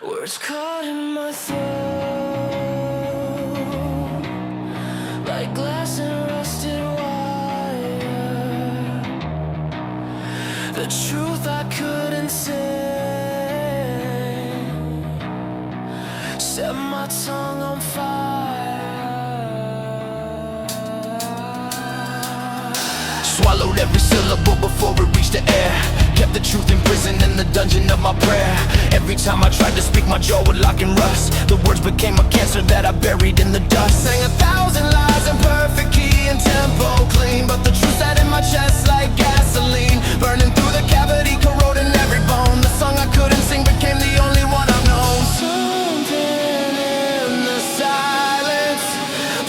Words caught in my throat, like glass and rusted wire. The truth I couldn't say, set my tongue on fire. Swallowed every syllable before it reached the air. Kept the truth imprisoned in the dungeon of my prayer. Every time I tried to speak, my jaw would lock and rust. The words became a cancer that I buried in the dust. Sang 1,000 lies in perfect key and tempo clean, but the truth sat in my chest like gasoline, burning through the cavity, corroding every bone. The song I couldn't sing became the only one I've known. Something in the silence,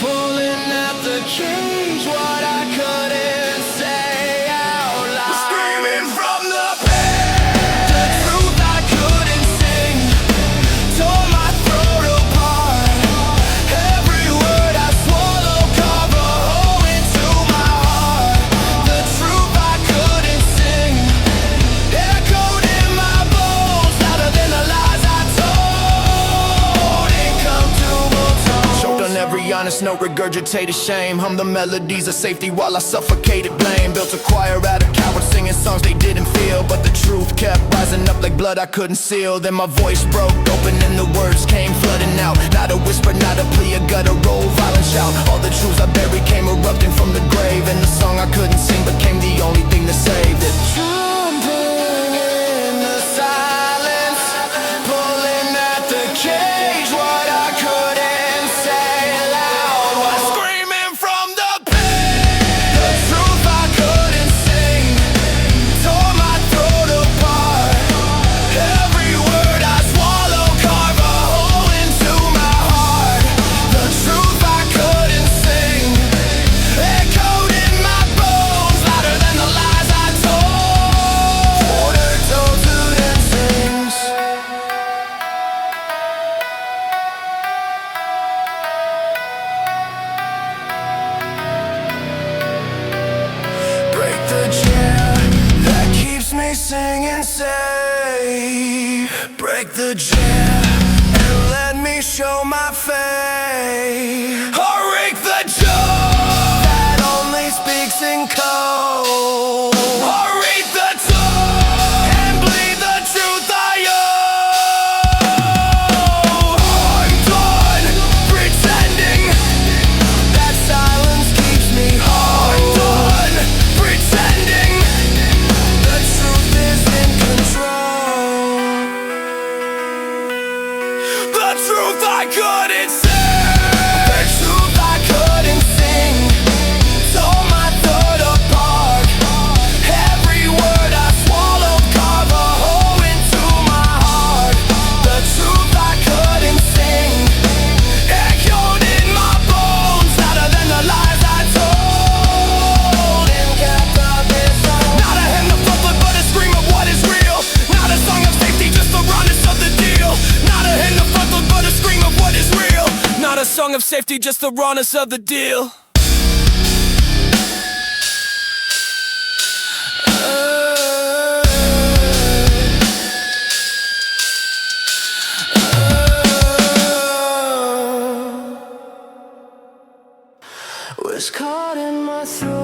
pulling at the cage, what I couldn't say out loud. Screaming from the pit, the truth I couldn't sing, tore my throat apart. Every word I swallow carved a hole into my heart. The truth I couldn't sing echoed in my bones, louder than the lies I told in comfortable tones. Choked on every honest note, regurgitated shame. Hummed the melodies of safety while I suffocated blame. Built a choir out of cowards singing songs they didn't feel, but the truth kept rising up like blood I couldn't seal. Then my voice broke open and the words came flooding out. Not a whisper, not a plea, a guttural violent shout. All the truths I buried came erupting from the grave, and the song I couldn't sing became the only thing that saved it. Jumping in the silence, pulling at the cage, what I couldn't say loud was screaming from the pit. The truth I couldn't sing tore my throat apart. Every word I swallow carved a hole into my heart. The truth I couldn't sing echoed in my bones, louder than the lies I told. Order told and sings. Break the chair that keeps me singing safe. Break the chair and let me show my face. Or break the jaw that only speaks in code. Or read the tongue and bleed the truth I owe. I'm done pretending that silence keeps me whole. I'm done pretending the truth is in control. The truth I couldn't say, the truth I couldn't sing, tore my throat apart. Every word I swallowed carved a hole into my heart. The truth I couldn't sing echoed in my bones, louder than the lies I told in capitalism. Not a hymn of comfort, but a scream of what is real. Not a song of safety, just the rawness of the deal. Not a hymn of comfort, but a scream of what is real. Not a song of safety, just the rawness of the deal. Was caught in my throat,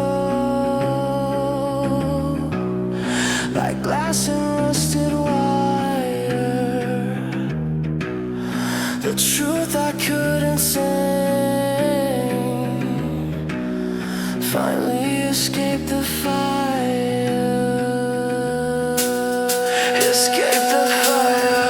like glass and rusted wire. The truth I couldn't sing finally escaped the fire. Escaped the fire.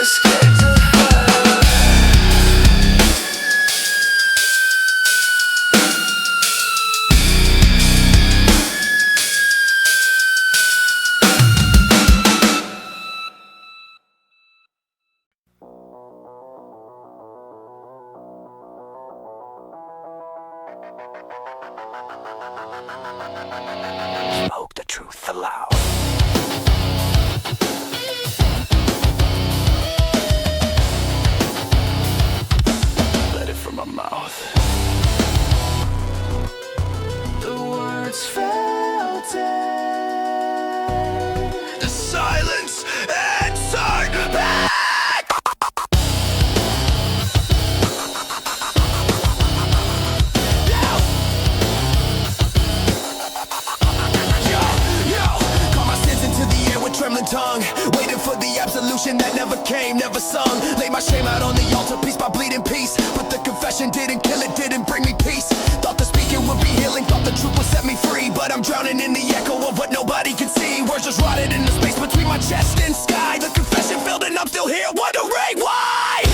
Escaped the fire. Spoke the truth aloud. Let it from my mouth. shame out on the altar, piece by bleeding peace. But the confession didn't kill it, didn't bring me peace. Thought the speaking would be healing, thought the truth would set me free. But I'm drowning in the echo of what nobody can see. Words just rotted in the space between my chest and sky. The confession failed and I'm still here wondering why.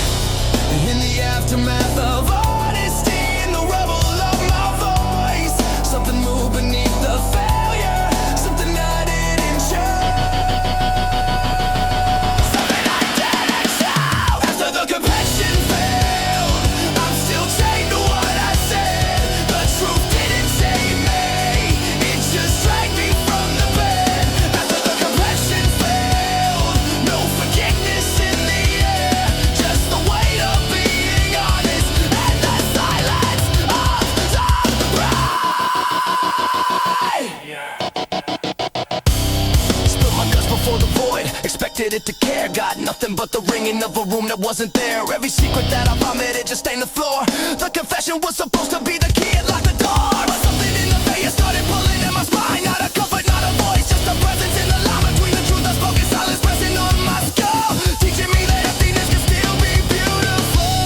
In the aftermath of honesty, in the rubble of my voice, something moved beneath the failure, something I didn't show, something I didn't show. After the confession failed, I'm still chained to what I said. The truth didn't save me, it just dragged me from the bed. After the confession failed, no forgiveness in the air, just the weight of being honest and the silence of the Spilled my guts before the void, expected it to care. Got nothing but the ringing of a room that wasn't there. Every secret that I vomited just stained the floor. The confession was supposed to be the key, it locked the door. But something in the vein started pulling in my spine. Not a comfort, not a voice, just a presence in the line between the truth unspoken, silence pressing on my skull, teaching me that emptiness can still be beautiful.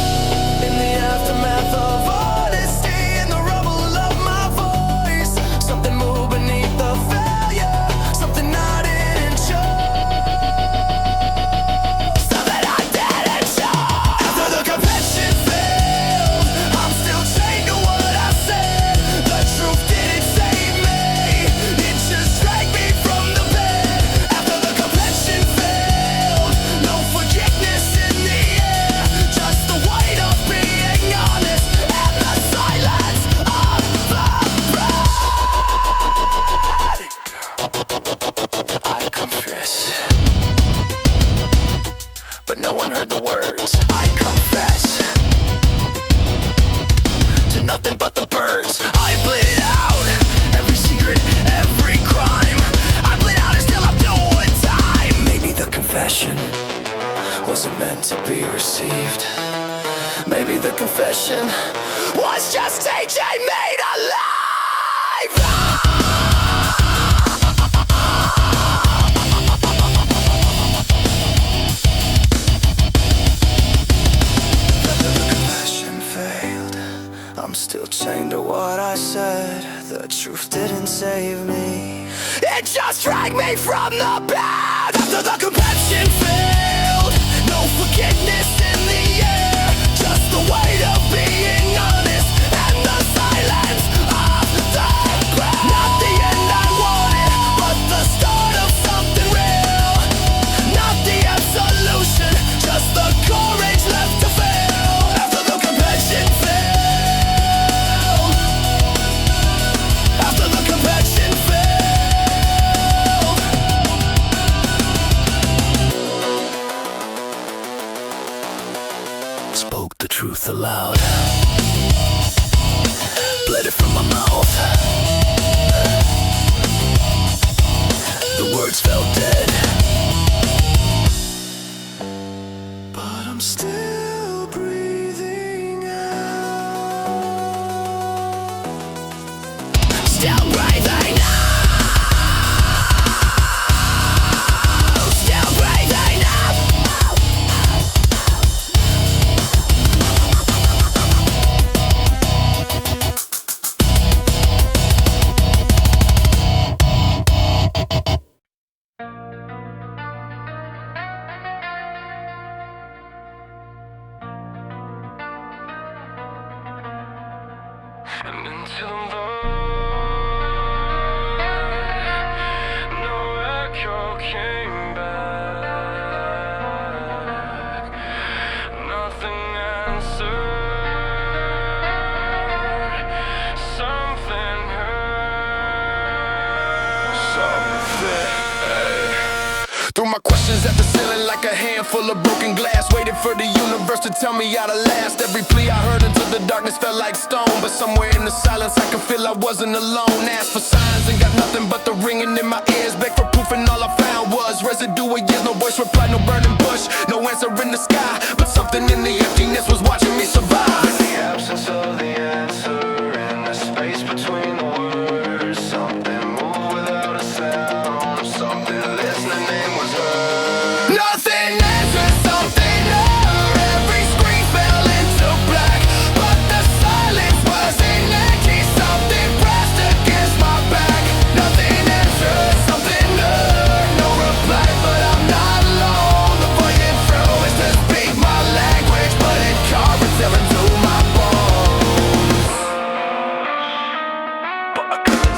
In the aftermath of honesty, in the rubble of my voice, something moved beneath the failure, something I didn't show, something I didn't show. After the confession failed, I'm still chained to what I said. The truth didn't save me, it just dragged me from the bed. After the confession failed, no forgiveness in the air, just the weight of being honest and the silence of the bride. I confess, but no one heard the words. I confess to nothing but the birds. I bled out every secret, every crime. I bled out and still I'm doing time. Maybe the confession wasn't meant to be received. Maybe the confession was just teaching me to live. After the confession failed, I'm still chained to what I said. The truth didn't save me, it just dragged me from the bed. After the confession failed, no forgiveness in the air, just the weight of being honest and the silence of the crowd. Not the end I wanted, but the start of something real. Not the absolution, just the courage left to fail. After the confession failed, after the confession failed, spoke the truth aloud, bled it from my mouth. The words felt dead, but I'm still breathing out. Still breathing out. Still breathing out. And into the void, no echo came back. Nothing answered. Something hurt. Something. Threw my questions at the ceiling like a handful of broken glass. Waited for the universe to tell me how to last. Every plea I heard into the darkness felt like stone, but somewhere in the silence I could feel I wasn't alone. Asked for signs and got nothing but the ringing in my ears. Begged for proof and all I found was residue of years. No voice replied, no burning bush, no answer in the sky, but something in the emptiness was watching me survive. In the absence of the answer, in the space between the words, something moved without a sound. Something listening in was heard. Nothing answers, something heard.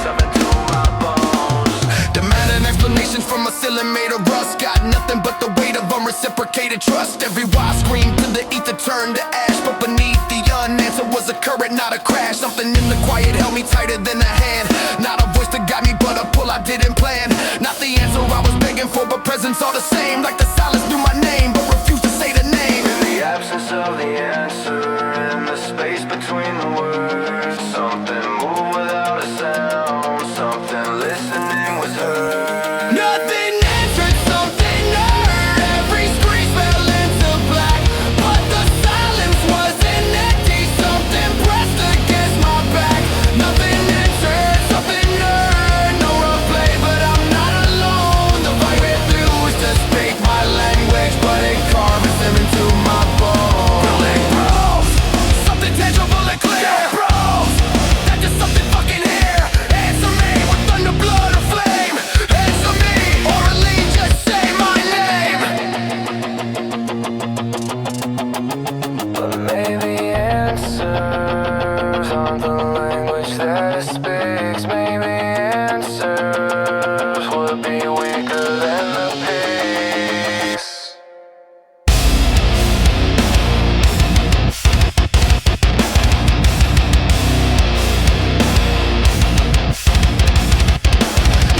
something to my bones. Demanding explanations from a ceiling made of rust. Got nothing but the weight of unreciprocated trust. Every wild scream to the ether turned to ash, but beneath the unanswered was a current, not a crash. Something in the quiet held me tighter than a hand. Not a voice to guide me, but a pull I didn't plan. Not the answer I was begging for, but presence all the same. Like the silence knew my name, but refused to say the name. In the absence of the answer, in the space between the words, something moved without a sound. Something listening was heard. Nothing answered, something heard. Every screech fell into black, but the silence wasn't empty. Something pressed against my back. Nothing answered, something heard. No replay, but I'm not alone. The fight refused to speak my language, but it carved them into my bones. Building bros, something tangible and clear. Bros, that's just something fucking here. Answer me with thunder, blood, or flame. Answer me, or at least just say my name. But maybe answers aren't the language that it speaks. Maybe answers would be weaker than the peace.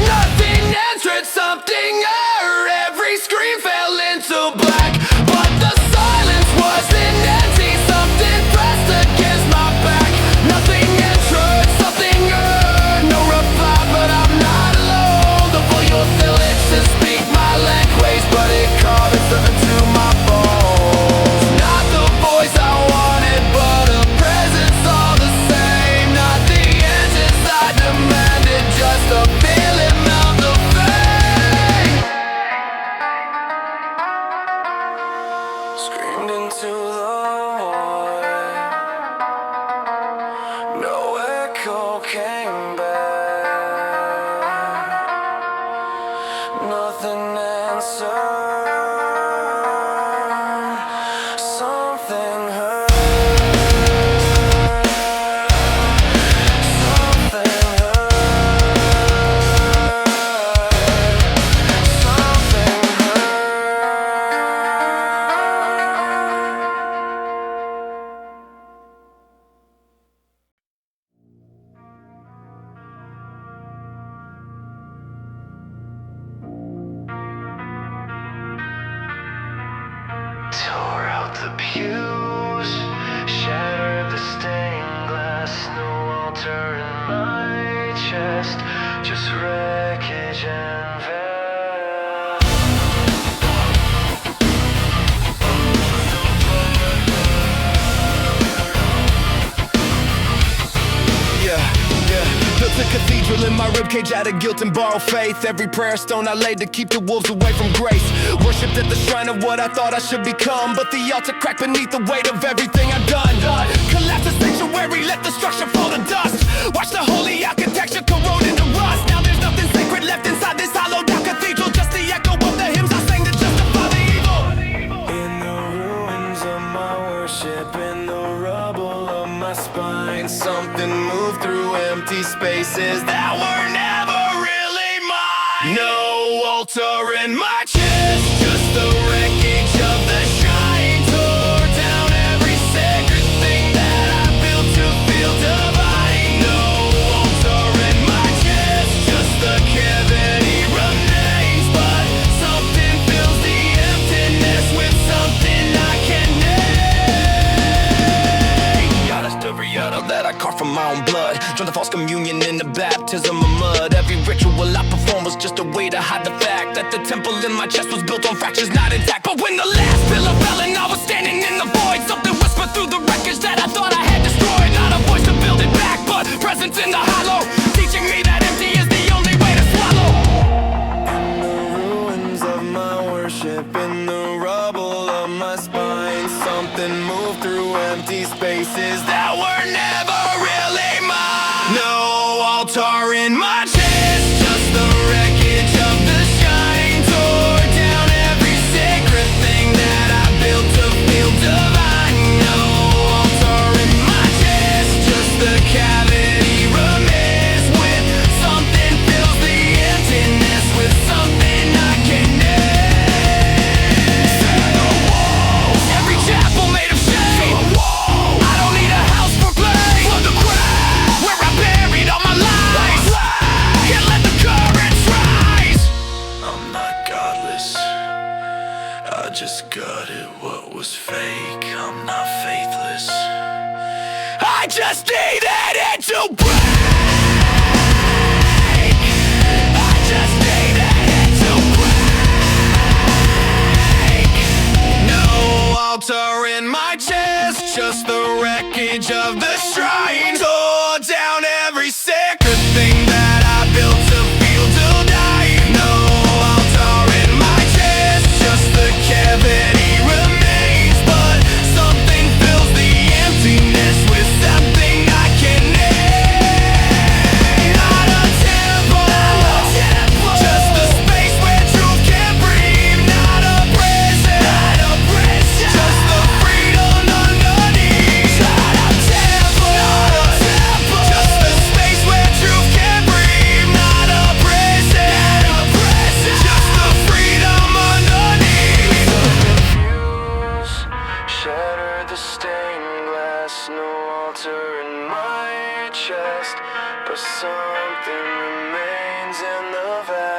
Nothing answered, something heard. Every scream fell into black, but the silence wasn't empty. Something pressed against my back. Nothing answered, something heard. No reply, but I'm not alone. The voice village to speak my language, but it carved itself into my bones. Not the voice I wanted, but a presence all the same. Not the answers I demanded, just a feeling of the fame. Screamed into the void. No echo came back. Nothing answered. Something heard. Something heard. Something tore out the pews, shattered the stained glass, no altar in my chest, just wreckage and veil. Built a cathedral in my ribcage out of guilt and borrowed faith. Every prayer stone I laid to keep the wolves away from grace. Worshipped at the shrine of what I thought I should become, but the altar cracked beneath the weight of everything I've done. Collapse the sanctuary, let the structure fall to dust. Watch the holy architecture corrode into rust. Now there's nothing sacred left inside this hollowed out cathedral, just the echo of the hymns I sang to justify the evil. In the ruins of my worship, in the rubble of my spine, something moved through empty spaces that were never really mine. No altar in my chest, just the wreckage of the shrine. Tore down every sacred thing that I built to feel divine. No altar in my chest, just the cavity remains, but something fills the emptiness with something I can name. Yada story yada that I carved from my own blood. Joined the false communion in the baptism of mud. Every ritual I performed was just a way to hide the fact that the temple in my chest was built on fractures, not intact. But when the last pillar fell and I was standing in the void, something whispered through the wreckage that I thought I had destroyed. Not a voice to build it back, but presence in the hollow, teaching me that empty is the only way to swallow. In the ruins of my worship, in the rubble of my spine, something moved through empty spaces that were never really mine. No altar in my chest, just the wreckage of the shine. Tore down every sacred thing that I built to feel divine. No altar in my chest, just the cavity remains with just needed it to break. I just needed it to break. No altar in my chest, just the wreckage of the shrine. Tore down every sacred thing that I built to feel till dying. No altar in my chest, just the cavity remains. But something fills the emptiness with something I can name. Not a temple, just a space where truth can breathe. Not a prison, just the freedom underneath. Not a temple, just a space where truth can breathe. Not a prison, just the freedom underneath. Fuse, shattered the stained glass. No altar in my chest, but something remains in the vast.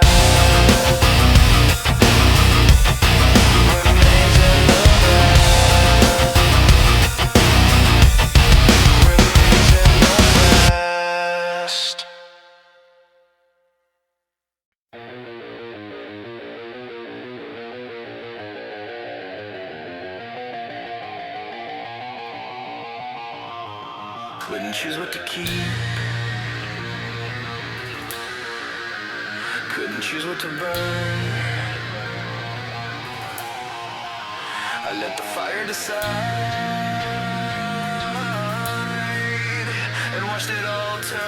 Remains in the vast. Remains in the vast. Couldn't choose what to keep. Couldn't choose what to burn. I let the fire decide and watched it all turn.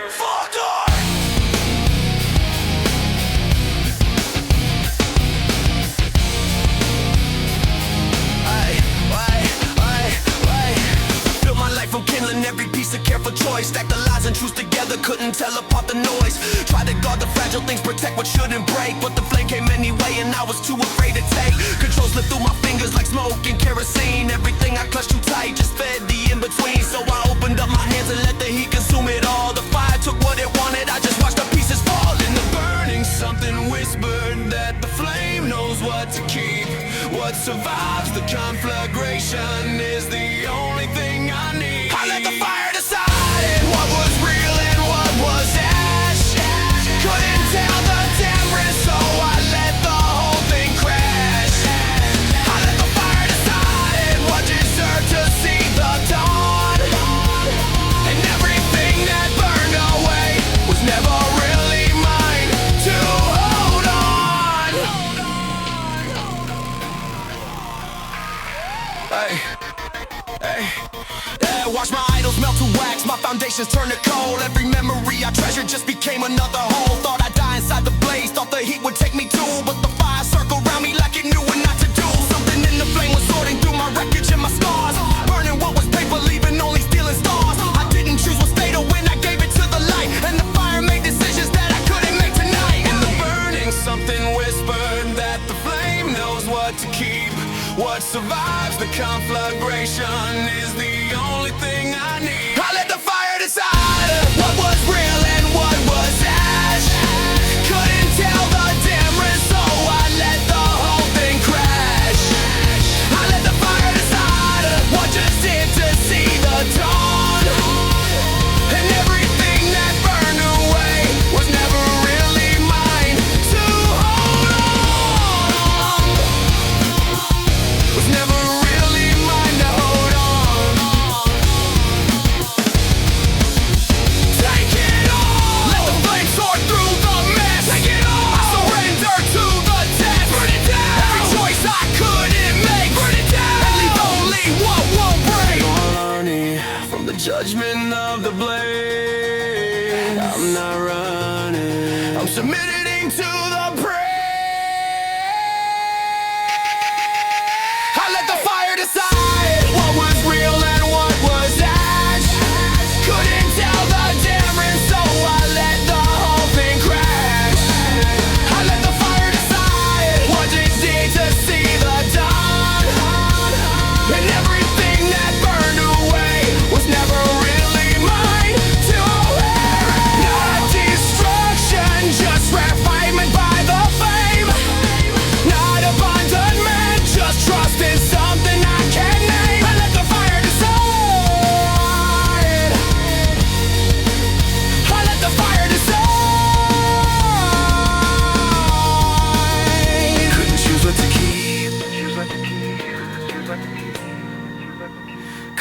Fuck off! Built my life from kindling every piece of careful choice. Stacked the lies and truths together, couldn't tell apart the noise. Tried to guard the fragile things, protect what shouldn't break. But the flame came anyway and I was too afraid to take. Control slipped through my fingers like smoke and kerosene. Everything I clutched too tight just fed the in-between. So I opened up my hands and let the heat consume it all. The fire took what it wanted, I just watched the pieces fall. In the burning, something whispered that the flame knows what to keep. What survives the conflagration is the only thing I need. I let the fire decide what was real and what was ash. Couldn't tell the difference, so I let the whole thing crash. I let the fire decide what deserved to see the dawn. And everything that burned away was never really mine to hold on. Hey, hey, yeah, watch my idols melt to wax, my foundations turn to coal. Every memory I treasured just became another hole. Thought I'd die inside the blaze, thought the heat would take me too. But the fire circled around me like it knew what not to do. Something in the flame was sorting through my wreckage and my scars. Burning what was paper, leaving only stealing stars. I didn't choose what's fatal when I gave it to the light. And the fire made decisions that I couldn't make tonight. In the burning, something whispered that the flame knows what to keep. What survives the conflagration is the only thing I need. I let the fire decide what was real and what was ash. Couldn't tell the difference, so I let the whole thing crash. I let the fire decide what just did to see the dawn. And everything that burned away was never really mine to hold on. Was never really mine to hold on. Take it all. Let the flame soar through the mess. Take it all. I surrender to the test. Burn it down. Every choice I couldn't make. Burn it down. And leave only what won't break. Running from the judgment of the blade. I'm not running. I'm submitting to the I let the fire decide what was real and what was ash. Couldn't tell the difference, so I let the whole thing crash. I let the fire decide what it did to see the dawn. And everything that burned away was never really mine to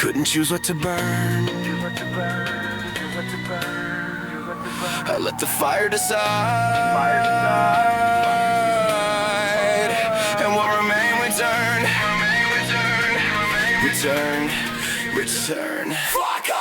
Couldn't choose what to burn. I let the fire decide, and what remain return. Fuck off!